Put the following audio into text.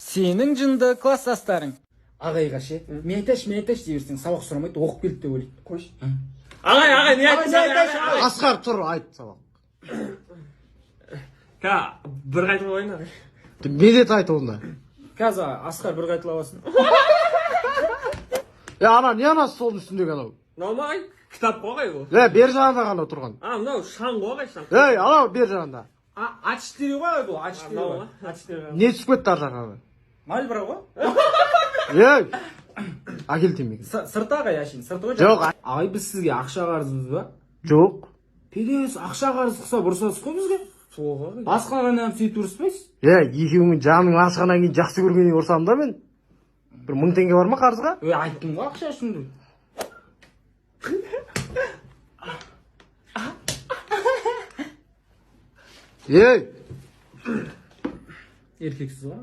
Сенің жынды класстастарың. Ағайға ше, метеш дей берсең, сабақ сұрамайды, оқып келді деп ойлайды. Қойшы. Ағай, не айтты? Асқар, тұр, айт сабақ. Бір қайтып алайын, ағай. Медет айт онда. Қазір Асқар бір қайтыла басын. Ана, не анасы солдың үстіндегі анау? Мынау ма ағай? Кітап қой ол. Бер жағында ғана тұрған. Мынау шаң ғой ағай, шаң. Анау бер жағында. А4 ғой бұл, А4 ғой. Не түсіп кетті ар жағына? Мальбро ғой? Әкел темекі. Сырты ағай әшейін, сырты ғой. Жоқ. Ағай, біз сізге ақша қарызымыз ба? Жоқ. Пелес, ақша қарыз қыса бұрсасыз қой бізге. Соға ағай. Басқаларынан сөйтіп ұрыспайсыз? Екеуіңнің жаның ашығаннан кейін жақсы көргенін ұрсам да мен. Бір 1000 теңге бар ма қарызға? Айттым ғой ақша үшін. Еркексіз ғой?